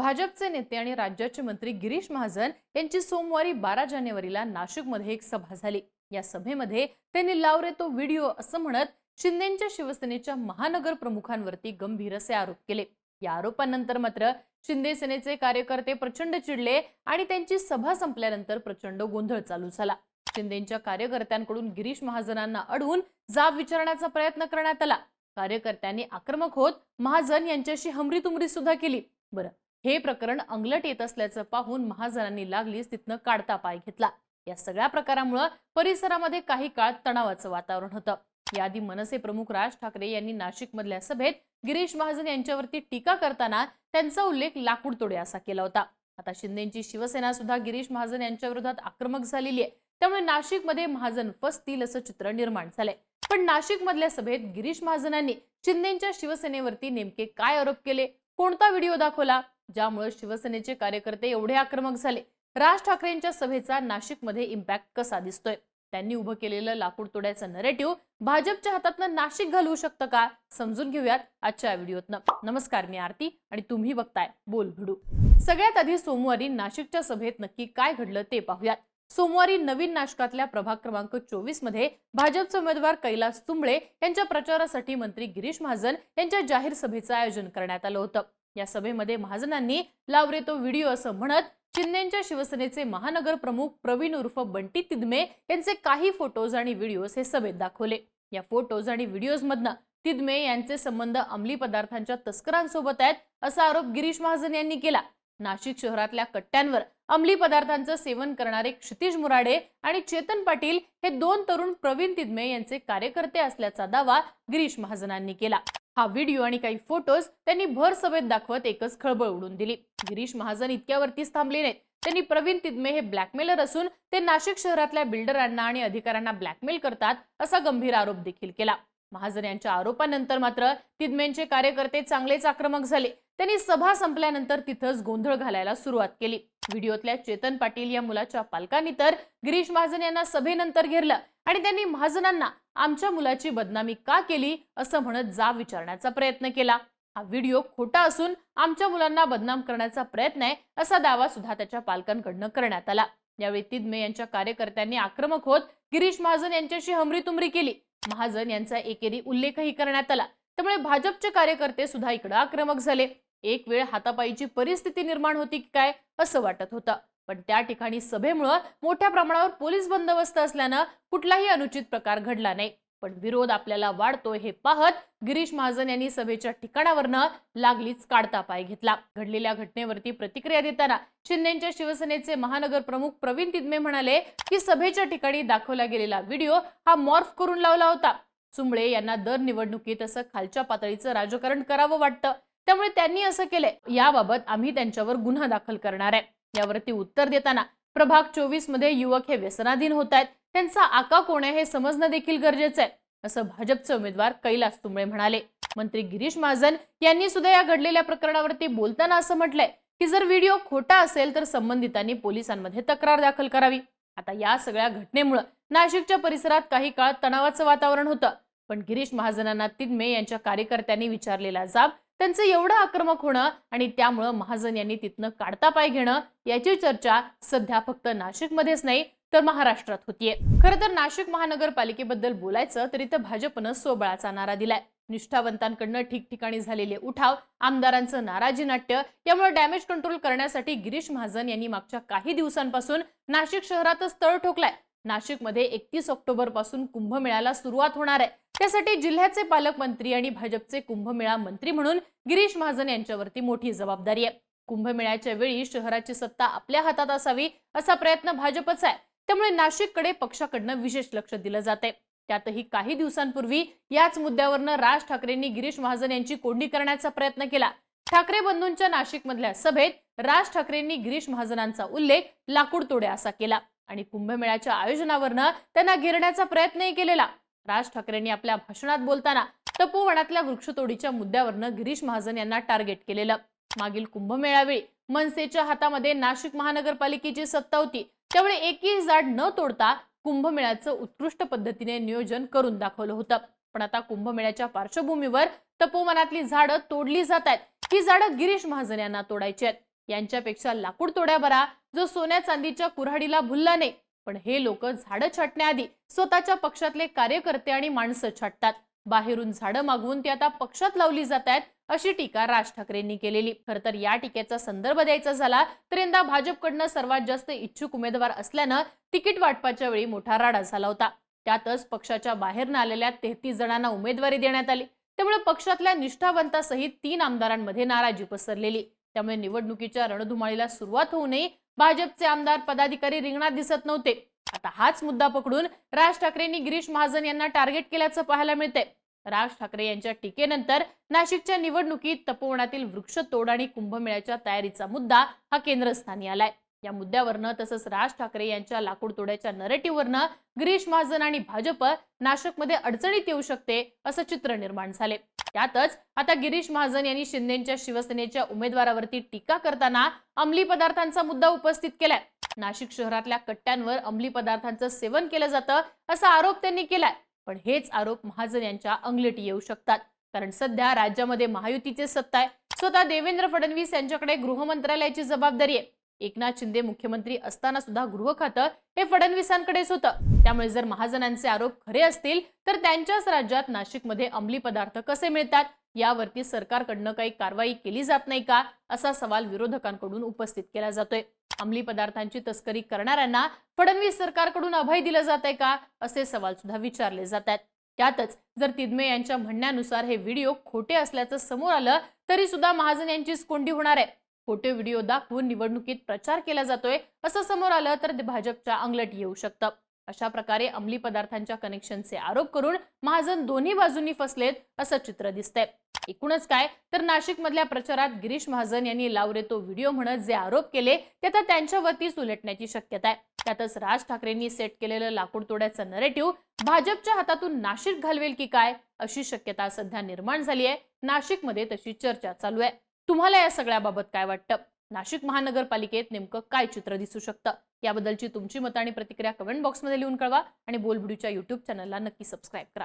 भाजपचे नेते आणि राज्याचे मंत्री गिरीश महाजन यांची सोमवारी 12 जानेवारीला नाशिकमध्ये एक सभा झाली। या सभेमध्ये त्यांनी लाव रे तो व्हिडिओ असं म्हणत शिंदेच्या शिवसेनेच्या महानगर प्रमुखांवरती गंभीर असे आरोप केले। या आरोपांनंतर मात्र शिंदे सेनेचे कार्यकर्ते प्रचंड चिडले आणि त्यांची सभा संपल्यानंतर प्रचंड गोंधळ चालू झाला। शिंदेच्या कार्यकर्त्यांकडून गिरीश महाजनांना अडवून जाब विचारण्याचा प्रयत्न करण्यात आला। कार्यकर्त्यांनी आक्रमक होत महाजन यांच्याशी हमरीतुमरी सुद्धा केली। बरं, हे प्रकरण अंगलट येत असल्याचं पाहून महाजनांनी लागलीच तिथनं काढता पाय घेतला। या सगळ्या प्रकारामुळे परिसरामध्ये काही काळ तणावाचं वातावरण होतं। याआधी मनसे प्रमुख राज ठाकरे यांनी नाशिकमधल्या सभेत गिरीश महाजन यांच्यावरती टीका करताना त्यांचा उल्लेख लाकूड तोडे असा केला होता। आता शिंदेची शिवसेना सुद्धा गिरीश महाजन यांच्या विरोधात आक्रमक झालेली आहे। त्यामुळे नाशिकमध्ये महाजन फसतील असं चित्र निर्माण झालंय। पण नाशिकमधल्या सभेत गिरीश महाजनांनी शिंदेच्या शिवसेनेवरती नेमके काय आरोप केले, कोणता व्हिडिओ दाखवला ज्यामुळे शिवसेनेचे कार्यकर्ते एवढे आक्रमक झाले? राज ठाकरेंच्या सभेचा नाशिकमध्ये इम्पॅक्ट कसा दिसतोय? त्यांनी उभं केलेलं लाकूड तोड्याचं नरेटिव्ह भाजपच्या हातातनं नाशिक घालवू शकतं का? समजून घेऊयात आजच्या व्हिडिओतनं। नमस्कार, मी आरती आणि तुम्ही बघताय बोल भिडू। सगळ्यात आधी सोमवारी नाशिकच्या सभेत नक्की काय घडलं ते पाहूयात। सोमवारी नवीन नाशकातल्या प्रभाग क्रमांक 24 मध्ये भाजपचे उमेदवार कैलास तुंबळे यांच्या प्रचारासाठी मंत्री गिरीश महाजन यांच्या जाहीर सभेचं आयोजन करण्यात आलं होतं। या सभेमध्ये महाजनांनी लाव रे तो व्हिडिओ असं म्हणत शिंदेच्या शिवसेनेचे महानगर प्रमुख प्रवीण उर्फ बंटी तिदमे यांचे काही फोटोज आणि व्हिडिओज हे सभेत दाखवले। या फोटोज आणि व्हिडिओज मधनं तिदमे यांचे संबंध अंमली पदार्थांच्या तस्करांसोबत आहेत असा आरोप गिरीश महाजन यांनी केला। नाशिक शहरातल्या कट्ट्यांवर अंमली पदार्थांचं सेवन करणारे क्षितिज मुराडे आणि चेतन पाटील हे दोन तरुण प्रवीण तिदमे यांचे कार्यकर्ते असल्याचा दावा गिरीश महाजनांनी केला। हा व्हिडिओ आणि काही फोटोज त्यांनी भर सभेत दाखवत एकच खळबळ उडून दिली। गिरीश महाजन इतक्यावरतीच थांबले नाहीत। त्यांनी प्रवीण तिदमे हे ब्लॅकमेलर असून ते नाशिक शहरातल्या बिल्डरांना आणि अधिकाऱ्यांना ब्लॅकमेल करतात असा गंभीर आरोप देखील केला। महाजन यांच्या आरोपानंतर मात्र तिदमेंचे कार्यकर्ते चांगलेच आक्रमक झाले। त्यांनी सभा संपल्यानंतर तिथंच गोंधळ घालायला सुरुवात केली। व्हिडिओतल्या चेतन पाटील या मुलाच्या पालकांनी तर गिरीश महाजन यांना सभेनंतर घेरलं आणि त्यांनी महाजनांना आमच्या मुलाची बदनामी का केली असं म्हणत जाब विचारण्याचा प्रयत्न केला। हा व्हिडिओ खोटा असून आमच्या मुलांना बदनाम करण्याचा प्रयत्न आहे असा दावा सुद्धा त्याच्या पालकांकडून करण्यात आला। यावेळी तिदमे यांच्या कार्यकर्त्यांनी आक्रमक होत गिरीश महाजन यांच्याशी हमरीतुमरी केली। महाजन यांचा एकेरी उल्लेखही करण्यात आला। त्यामुळे भाजपचे कार्यकर्ते सुद्धा इकडे आक्रमक झाले। एक वेळ हातापायीची परिस्थिती निर्माण होती की काय असं वाटत होतं। पण त्या ठिकाणी सभेमुळे मोठ्या प्रमाणावर पोलीस बंदोबस्त असल्यानं कुठलाही अनुचित प्रकार घडला नाही। पण विरोध आपल्याला वाढतोय हे पाहत गिरीश महाजन यांनी सभेच्या ठिकाणावरनं लागलीच काढता पाय घेतला। घडलेल्या घटनेवरती प्रतिक्रिया देताना शिंदेच्या शिवसेनेचे महानगर प्रमुख प्रवीण तिदमे म्हणाले की सभेच्या ठिकाणी दाखवला गेलेला व्हिडिओ हा मॉर्फ करून लावला होता। तुंबळे यांना दर निवडणुकीत असं खालच्या पातळीचं राजकारण करावं वाटतं, त्यामुळे त्यांनी असं केलंय। याबाबत आम्ही त्यांच्यावर गुन्हा दाखल करणार आहे। यावरती उत्तर देताना प्रभाग 24 मध्ये युवक हे व्यसनाधीन होत आहेत, त्यांचा आका कोण आहे हे समजणं देखील गरजेचं आहे असं भाजपचे उमेदवार कैलास तुंबळे म्हणाले। मंत्री गिरीश महाजन यांनी सुद्धा या घडलेल्या प्रकरणावरती बोलताना असं म्हटलंय की जर व्हिडिओ खोटा असेल तर संबंधितांनी पोलिसांमध्ये तक्रार दाखल करावी। आता या सगळ्या घटनेमुळे नाशिकच्या परिसरात काही काळ तणावाचं वातावरण होतं। पण गिरीश महाजनांना तिदमे यांच्या कार्यकर्त्यांनी विचारलेला जाब, त्यांचं एवढं आक्रमक होणं आणि त्यामुळे महाजन यांनी तिथनं काढता पाय घेणं याची चर्चा सध्या फक्त नाशिकमध्येच नाही तर महाराष्ट्रात होतीये। खरं तर नाशिक महानगरपालिकेबद्दल बोलायचं तर इथं भाजपनं सोबळाचा नारा दिलाय। निष्ठावंतांकडनं ठिकठिकाणी झालेले उठाव, आमदारांचं नाराजी नाट्य यामुळे डॅमेज कंट्रोल करण्यासाठी गिरीश महाजन यांनी मागच्या काही दिवसांपासून नाशिक शहरातच तळ ठोकलाय। नाशिकमध्ये 31 ऑक्टोबर पासून कुंभमेळ्याला सुरुवात होणार आहे। त्यासाठी जिल्ह्याचे पालकमंत्री आणि भाजपचे कुंभमेळा मंत्री म्हणून गिरीश महाजन यांच्यावरती मोठी जबाबदारी आहे। कुंभमेळ्याच्या वेळी शहराची सत्ता आपल्या हातात असावी असा प्रयत्न भाजपचा आहे। त्यामुळे नाशिककडे पक्षाकडनं विशेष लक्ष दिलं जाते। त्यातही काही दिवसांपूर्वी याच मुद्द्यावरनं राज ठाकरेंनी गिरीश महाजन यांची कोंडी करण्याचा प्रयत्न केला। ठाकरे बंधूंच्या नाशिकमधल्या सभेत राज ठाकरेंनी गिरीश महाजनांचा उल्लेख लाकूड तोडे असा केला आणि कुंभमेळ्याच्या आयोजनावरनं त्यांना घेरण्याचा प्रयत्नही केलेला। राज ठाकरेंनी आपल्या भाषणात बोलताना तपोवनातल्या वृक्षतोडीच्या मुद्द्यावरनं गिरीश महाजन यांना टार्गेट केलेलं। मागील कुंभमेळ्यावेळी मनसेच्या हातामध्ये नाशिक महानगरपालिकेची सत्ता होती, त्यामुळे एकही झाड न तोडता कुंभमेळ्याचं उत्कृष्ट पद्धतीने नियोजन करून दाखवलं होतं। पण आता कुंभमेळ्याच्या पार्श्वभूमीवर तपोवनातली झाडं तोडली जात आहेत। ही झाडं गिरीश महाजन यांना तोडायची आहेत। यांच्यापेक्षा लाकूड तोड्या बरा जो सोन्या चांदीच्या कुऱ्हाडीला भुलला नाही. पण हे लोक झाडं छाटण्याआधी स्वतःच्या पक्षातले कार्यकर्ते आणि माणसं छाटतात. बाहेरून झाडं मागवून ती आता पक्षात लावली जात आहेत, अशी टीका राज ठाकरेंनी केलेली. खरं तर या टीकेचा संदर्भ द्यायचा झाला तर यंदा भाजपकडनं सर्वात जास्त इच्छुक उमेदवार असल्यानं तिकीट वाटपाच्या वेळी मोठा राडा झाला होता. त्यातच पक्षाच्या बाहेरनं आलेल्या 33 जणांना उमेदवारी देण्यात आली. त्यामुळे पक्षातल्या निष्ठावंतासहित 3 आमदारांमध्ये नाराजी पसरलेली. त्यामुळे निवडणुकीच्या रणधुमाळीला सुरुवात होऊनही भाजपचे आमदार पदाधिकारी रिंगणात दिसत नव्हते. आता हाच मुद्दा पकडून राज ठाकरेंनी गिरीश महाजन यांना टार्गेट केल्याचं पाहायला मिळतंय. राज ठाकरे यांच्या टीकेनंतर नाशिकच्या निवडणुकीत तपोवनातील वृक्षतोड आणि कुंभमेळ्याच्या तयारीचा मुद्दा हा केंद्रस्थानी आलाय. या मुद्द्यावरनं तसंच राज ठाकरे यांच्या लाकूड तोड्याच्या नरेटिव्हवरनं गिरीश महाजन आणि भाजप नाशिकमध्ये अडचणीत येऊ शकते असं चित्र निर्माण झाले. त्यातच आता गिरीश महाजन यांनी शिंदेच्या शिवसेनेच्या उमेदवारावरती टीका करताना अंमली पदार्थांचा मुद्दा उपस्थित केलाय. नाशिक शहरातल्या कट्ट्यांवर अंमली पदार्थांचं सेवन केलं जातं असा आरोप त्यांनी केलाय. पण हेच आरोप महाजन यांच्या अंगलटी येऊ शकतात. कारण सध्या राज्यामध्ये महायुतीची सत्ता आहे. स्वतः देवेंद्र फडणवीस यांच्याकडे गृहमंत्रालयाची जबाबदारी आहे. एकनाथ शिंदे मुख्यमंत्री असताना सुद्धा गृह खातं हे फडणवीसांकडेच होतं. त्यामुळे जर महाजनांचे आरोप खरे असतील तर त्यांच्याच राज्यात नाशिकमध्ये अंमली पदार्थ कसे मिळतात यावरती सरकारकडनं काही कारवाई केली जात नाही का, असा सवाल विरोधकांकडून उपस्थित केला जातोय. अंमली पदार्थांची तस्करी करणाऱ्यांना फडणवीस सरकारकडून अभय दिलं जात आहे का, असे सवाल सुद्धा विचारले जात आहेत. त्यातच जर तिदमे यांच्या म्हणण्यानुसार हे व्हिडिओ खोटे असल्याचं समोर आलं तरी सुद्धा महाजन यांचीच कोंडी होणार आहे. खोटे व्हिडिओ दाखवून निवडणुकीत प्रचार केला जातोय असं समोर आलं तर भाजपच्या अंगलट येऊ शकतं. अशा प्रकारे अंमली पदार्थांच्या कनेक्शनचे आरोप करून महाजन दोन्ही बाजूंनी फसलेत असं चित्र दिसतंय. एकूणच काय तर नाशिक मधल्या प्रचारात गिरीश महाजन यांनी लावरे तो व्हिडिओ म्हणत जे आरोप केले ते आता त्यांच्यावरतीच उलटण्याची शक्यता आहे. त्यातच राज ठाकरेंनी सेट केलेलं लाकूड तोड्याचं नरेटिव्ह भाजपच्या हातातून नाशिक घालवेल की काय, अशी शक्यता सध्या निर्माण झाली आहे. नाशिकमध्ये तशी चर्चा चालू आहे. तुम्हाला या सगळ्याबाबत काय वाटतं? नाशिक महानगरपालिकेत नेमकं काय चित्र दिसू शकतं? याबद्दलची तुमची मतं आणि प्रतिक्रिया कमेंट बॉक्समध्ये लिहून कळवा आणि बोलबिडूच्या YouTube चॅनलला नक्की सबस्क्राईब करा.